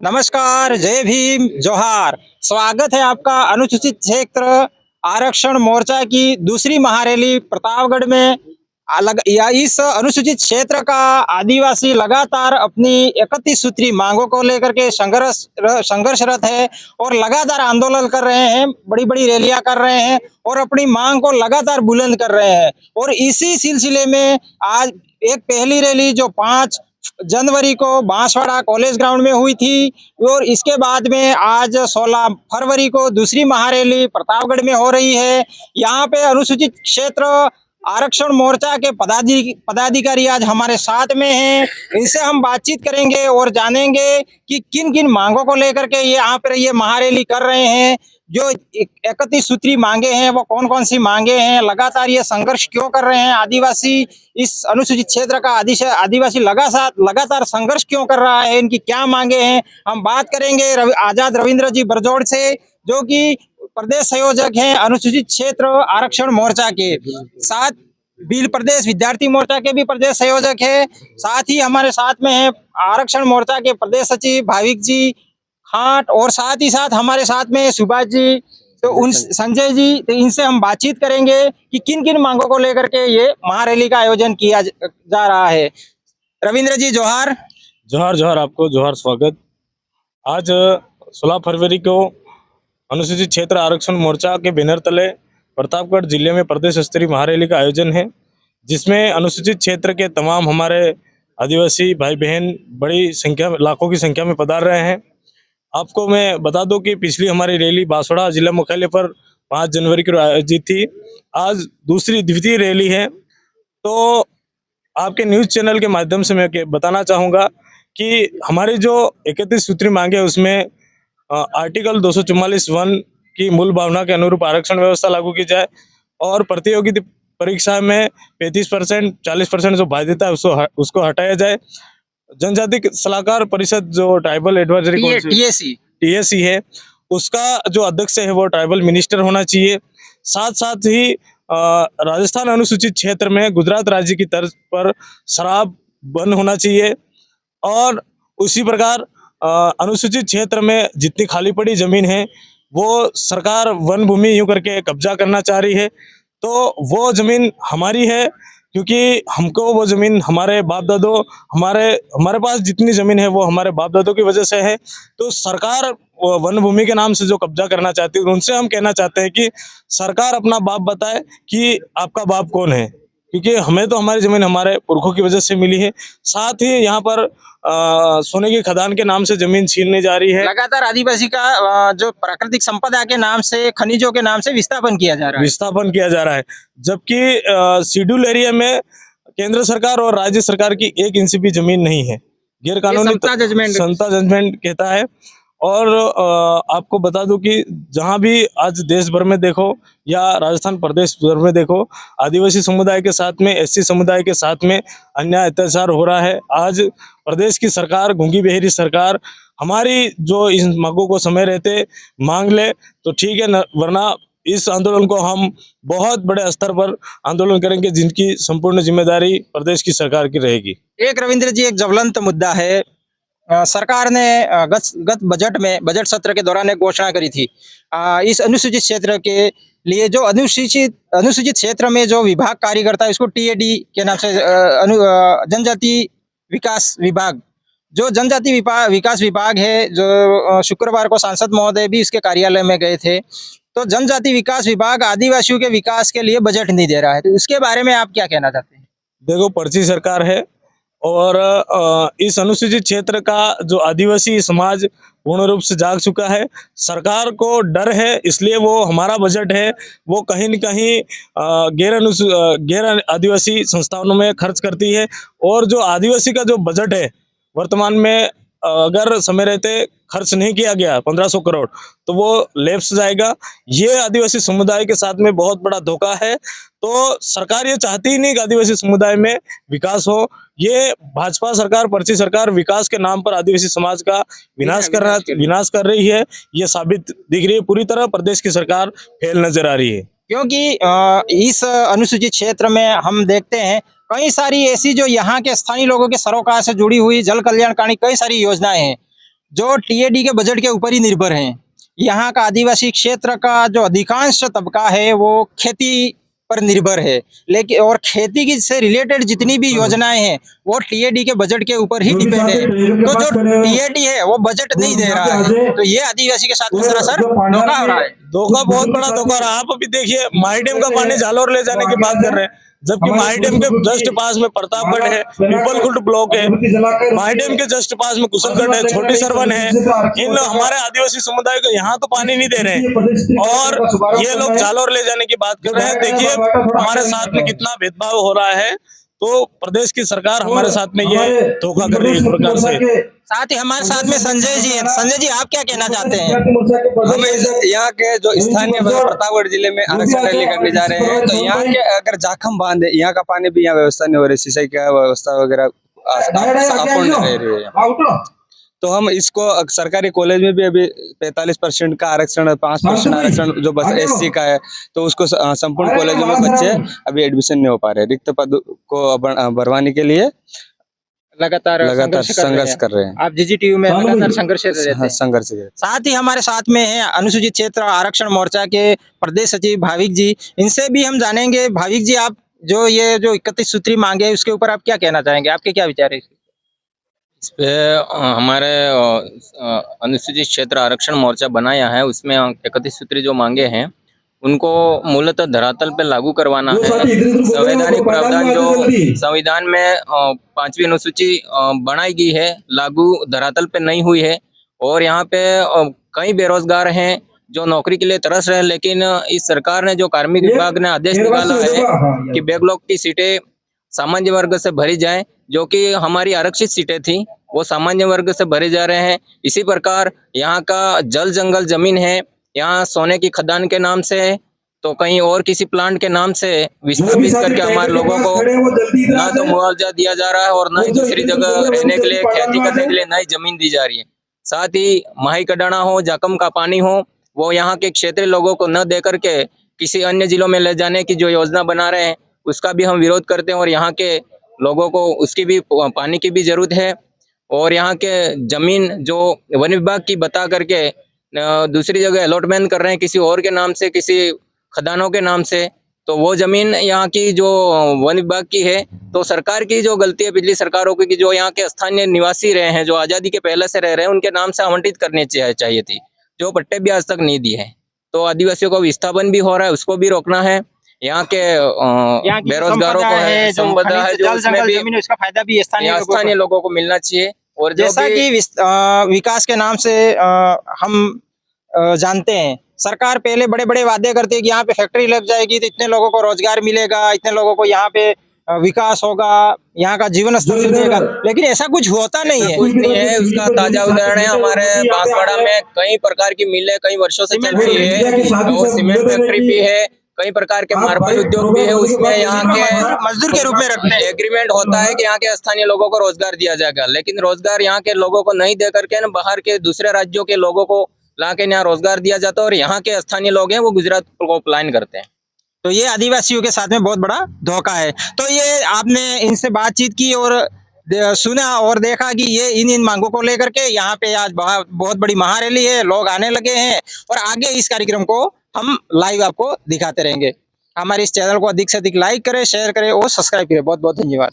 नमस्कार, जय भीम, जोहार। स्वागत है आपका अनुसूचित क्षेत्र आरक्षण मोर्चा की दूसरी महारैली प्रतापगढ़ में। अलग या इस अनुसूचित क्षेत्र का आदिवासी लगातार अपनी 31 सूत्री मांगों को लेकर के संघर्षरत है और लगातार आंदोलन कर रहे हैं, बड़ी-बड़ी रैलियां कर रहे हैं और अपनी मांग को लगातार बुलंद कर रहे हैं। और इसी सिलसिले में आज एक पहली रैली जो 5 जनवरी को बांसवाड़ा कॉलेज ग्राउंड में हुई थी और इसके बाद में आज 16 फरवरी को दूसरी महारैली प्रतापगढ़ में हो रही है। यहाँ पे अनुसूचित क्षेत्र आरक्षण मोर्चा के पदाधिकारी आज हमारे साथ में हैं। इनसे हम बातचीत करेंगे और जानेंगे कि किन किन मांगों को लेकर के ये यहाँ पर ये महारैली कर रहे हैं। जो 31 सूत्री मांगे हैं वो कौन कौन सी मांगे हैं, लगातार ये संघर्ष क्यों कर रहे हैं, आदिवासी इस अनुसूचित क्षेत्र का आदिवासी लगातार संघर्ष क्यों कर रहा है, इनकी क्या मांगे हैं, हम बात करेंगे आजाद रविंद्र जी बरजोड़ से, जो कि प्रदेश संयोजक हैं अनुसूचित क्षेत्र आरक्षण मोर्चा के। साथ भील प्रदेश विद्यार्थी मोर्चा के भी प्रदेश संयोजक है। साथ ही हमारे साथ में है आरक्षण मोर्चा के प्रदेश सचिव भाविक जी खाट और साथ ही साथ हमारे साथ में सुभाष जी, तो उन संजय जी, तो इनसे हम बातचीत करेंगे कि किन किन मांगों को लेकर के ये महारैली का आयोजन किया जा रहा है। रविंद्र जी जोहार। जोहार जोहार, आपको जोहार, स्वागत। आज 16 फरवरी को अनुसूचित क्षेत्र आरक्षण मोर्चा के बैनर तले प्रतापगढ़ जिले में प्रदेश स्तरीय महारैली का आयोजन है, जिसमें अनुसूचित क्षेत्र के तमाम हमारे आदिवासी भाई बहन बड़ी संख्या में, लाखों की संख्या में पधार रहे हैं। आपको मैं बता दूं कि पिछली हमारी रैली बांसवाड़ा जिला मुख्यालय पर 5 जनवरी को आयोजित थी। आज द्वितीय रैली है। तो आपके न्यूज़ चैनल के माध्यम से मैं बताना चाहूँगा कि हमारी जो 31 सूत्री मांगे है उसमें आर्टिकल 244(1) की मूल भावना के अनुरूप आरक्षण व्यवस्था लागू की जाए और प्रतियोगी परीक्षा में 35%, 40% जो बाध्यता है उसको हटाया जाए। जनजाति सलाहकार परिषद जो ट्राइबल एडवाइजरी टीएसी है, उसका जो अध्यक्ष है वो ट्राइबल मिनिस्टर होना चाहिए। साथ साथ ही राजस्थान अनुसूचित क्षेत्र में गुजरात राज्य की तर्ज पर शराब बंद होना चाहिए और उसी प्रकार अनुसूचित क्षेत्र में जितनी खाली पड़ी जमीन है वो सरकार वन भूमि यूं करके कब्जा करना चाह रही है। तो वो जमीन हमारी है, क्योंकि हमको वो जमीन हमारे बाप दादों, हमारे पास जितनी जमीन है वो हमारे बाप दादों की वजह से है। तो सरकार वन भूमि के नाम से जो कब्जा करना चाहती है, उनसे हम कहना चाहते हैं कि सरकार अपना बाप बताए कि आपका बाप कौन है, क्योंकि हमें तो हमारी जमीन हमारे पुरखों की वजह से मिली है। साथ ही यहाँ पर सोने की खदान के नाम से जमीन छीनने जा रही है। लगातार आदिवासी का जो प्राकृतिक संपदा के नाम से, खनिजों के नाम से विस्थापन किया जा रहा है, जबकि शेड्यूल एरिया में केंद्र सरकार और राज्य सरकार की 1 इंच भी जमीन नहीं है। गैर कानूनी संता जजमेंट कहता है। और आपको बता दूं कि जहां भी आज देश भर में देखो या राजस्थान प्रदेश भर में देखो, आदिवासी समुदाय के साथ में, एससी समुदाय के साथ में अन्याय अत्याचार हो रहा है। आज प्रदेश की सरकार, गूंगी बहरी सरकार, हमारी जो इन मांगों को समय रहते मांग ले तो ठीक है, वरना इस आंदोलन को हम बहुत बड़े स्तर पर आंदोलन करेंगे, जिनकी संपूर्ण जिम्मेदारी प्रदेश की सरकार की रहेगी। एक रविंद्र जी, एक ज्वलंत मुद्दा है। सरकार ने गत बजट सत्र के दौरान एक घोषणा करी थी इस अनुसूचित क्षेत्र के लिए, जो अनुसूचित क्षेत्र में जो विभाग कार्य करता है उसको टीएडी के नाम से जनजाति विकास विभाग, जो जनजाति विकास विभाग है, जो शुक्रवार को सांसद महोदय भी इसके कार्यालय में गए थे। तो जनजाति विकास विभाग आदिवासियों के विकास के लिए बजट नहीं दे रहा है, तो इसके बारे में आप क्या कहना चाहते हैं? देखो, पर्ची सरकार है और इस अनुसूचित क्षेत्र का जो आदिवासी समाज पूर्ण रूप से जाग चुका है। सरकार को डर है, इसलिए वो हमारा बजट है वो कहीं न कहीं गैर आदिवासी संस्थानों में खर्च करती है। और जो आदिवासी का जो बजट है वर्तमान में, अगर समय रहते खर्च नहीं किया गया 1500 करोड़, तो वो लैप्स जाएगा। ये आदिवासी समुदाय के साथ में बहुत बड़ा धोखा है। तो सरकार ये चाहती ही नहीं कि आदिवासी समुदाय में विकास हो। ये भाजपा सरकार, पर्ची सरकार विकास के नाम पर आदिवासी समाज का विनाश कर रही है। ये साबित दिख रही है, पूरी तरह प्रदेश की सरकार फेल नजर आ रही है। क्योंकि इस अनुसूचित क्षेत्र में हम देखते हैं कई सारी ऐसी जो यहाँ के स्थानीय लोगों के सरोकार से जुड़ी हुई जल कल्याणकारी कई सारी योजनाएं हैं, जो टीएडी के बजट के ऊपर ही निर्भर हैं। यहाँ का आदिवासी क्षेत्र का जो अधिकांश तबका है वो खेती पर निर्भर है, लेकिन और खेती की से रिलेटेड जितनी भी योजनाएं हैं वो टीएडी के बजट के ऊपर ही डिपेंड है। तो जो टीएडी है वो बजट नहीं दे रहा है, तो ये आदिवासी के साथ सरासर धोखा हो रहा है। धोखा, बहुत बड़ा धोखा रहा। आप अभी देखिए माही डैम का पानी जालौर ले जाने की बात कर रहे हैं, जबकि माही डैम के जस्ट पास में प्रतापगढ़ है, पीपलखुंड ब्लॉक है, माही डैम के जस्ट पास में कुशलगढ़ है, छोटी सरवन है। इन हमारे आदिवासी समुदाय को यहाँ तो पानी नहीं दे रहे हैं और ये लोग जालौर ले जाने की बात कर रहे हैं। देखिए हमारे साथ में कितना भेदभाव हो रहा है। तो प्रदेश की सरकार हमारे साथ में ये धोखा कर रही है एक प्रकार से। साथ ही हमारे साथ में संजय जी हैं। संजय जी, आप क्या कहना चाहते हैं? हम यहाँ के जो स्थानीय प्रतापगढ़ जिले में आरक्षण रैली करने जा रहे हैं, तो यहाँ के अगर जाखम बांध है, यहाँ का पानी भी यहाँ व्यवस्था नहीं हो रही, सिंचाई का व्यवस्था वगैरह अपूर्ण रह रही है। तो हम इसको सरकारी कॉलेज में भी अभी 45% का आरक्षण, 5% आरक्षण जो बस एससी का है, तो उसको संपूर्ण कॉलेजों में बच्चे अभी एडमिशन नहीं हो पा रहे। रिक्त पद को भरवाने के लिए लगातार संघर्ष कर रहे हैं। आप जीजीटीयू में लगातार संघर्ष रहते हैं। संघर्ष। साथ ही हमारे साथ में है अनुसूचित क्षेत्र आरक्षण मोर्चा के प्रदेश सचिव भाविक जी। इनसे भी हम जानेंगे। भाविक जी, आप जो 31 सूत्री मांगे है उसके ऊपर आप क्या कहना चाहेंगे? आपके क्या विचार है इस पे? हमारे अनुसूचित क्षेत्र आरक्षण मोर्चा बनाया है, उसमें 31 सूत्री जो मांगे हैं उनको मूलतः धरातल पे लागू करवाना है। संवैधानिक प्रावधान जो संविधान में 5वीं अनुसूची बनाई गई है, लागू धरातल पे नहीं हुई है। और यहाँ पे कई बेरोजगार हैं जो नौकरी के लिए तरस रहे हैं, लेकिन इस सरकार ने जो कार्मिक विभाग ने आदेश निकाला है कि बैकलॉग की सीटें सामान्य वर्ग से भरी जाए, जो कि हमारी आरक्षित सीटें थी वो सामान्य वर्ग से भरे जा रहे हैं। इसी प्रकार यहाँ का जल जंगल जमीन है, यहाँ सोने की खदान के नाम से, तो कहीं और किसी प्लांट के नाम से विस्थापित करके हमारे लोगों को ना तो मुआवजा दिया जा रहा है और ना ही दूसरी जगह रहने के लिए, खेती करने के लिए नई जमीन दी जा रही है। साथ ही माही कडाना हो, जाकम का पानी हो, वो यहाँ के क्षेत्रीय लोगों को न दे करके किसी अन्य जिलों में ले जाने की जो योजना बना रहे हैं उसका भी हम विरोध करते हैं। और यहाँ के लोगों को उसकी भी, पानी की भी जरूरत है। और यहाँ के जमीन जो वन विभाग की बता करके दूसरी जगह अलॉटमेंट कर रहे हैं किसी और के नाम से, किसी खदानों के नाम से, तो वो जमीन यहाँ की जो वन विभाग की है, तो सरकार की जो गलती है पिछली सरकारों की, जो यहाँ के स्थानीय निवासी रहे हैं, जो आज़ादी के पहले से रह रहे हैं, उनके नाम से आवंटित करनी चाहिए थी, जो पट्टे भी आज तक नहीं दिए हैं। तो आदिवासियों को विस्थापन भी हो रहा है, उसको भी रोकना है। यहाँ के बेरोजगारों को है, संपदा है जो उसमें भी उसका फायदा भी स्थानीय लोगों को मिलना चाहिए। और जैसा कि विकास के नाम से हम जानते हैं, सरकार पहले बड़े बड़े वादे करती है कि यहाँ पे फैक्ट्री लग जाएगी तो इतने लोगों को रोजगार मिलेगा, इतने लोगों को यहाँ पे विकास होगा, यहाँ का जीवन स्तर सुधरेगा, लेकिन ऐसा कुछ होता नहीं है। कुछ नहीं है। उसका ताजा उदाहरण है हमारे बांसवाड़ा में कई प्रकार की मिलें कई वर्षों से चल रही है, और सीमेंट फैक्ट्री भी है, कई प्रकार के मार्बल उद्योग भी है। उसमें यहाँ के मजदूर के रूप में रखते हैं। एग्रीमेंट होता है कि यहाँ के स्थानीय लोगों को रोजगार दिया जाएगा, लेकिन रोजगार यहाँ के लोगों को नहीं दे करके ना बाहर के दूसरे राज्यों के लोगों को ला के यहाँ रोजगार दिया जाता है, और यहाँ के स्थानीय लोग हैं वो गुजरात को प्लान करते हैं। तो ये आदिवासियों के साथ में बहुत बड़ा धोखा है। तो ये आपने इनसे बातचीत की और सुना और देखा कि ये इन मांगों को लेकर के यहाँ पे आज बहुत बड़ी महारैली है, लोग आने लगे हैं, और आगे इस कार्यक्रम को हम लाइव आपको दिखाते रहेंगे। हमारे इस चैनल को अधिक से अधिक लाइक करें, शेयर करें और सब्सक्राइब करें। बहुत बहुत धन्यवाद।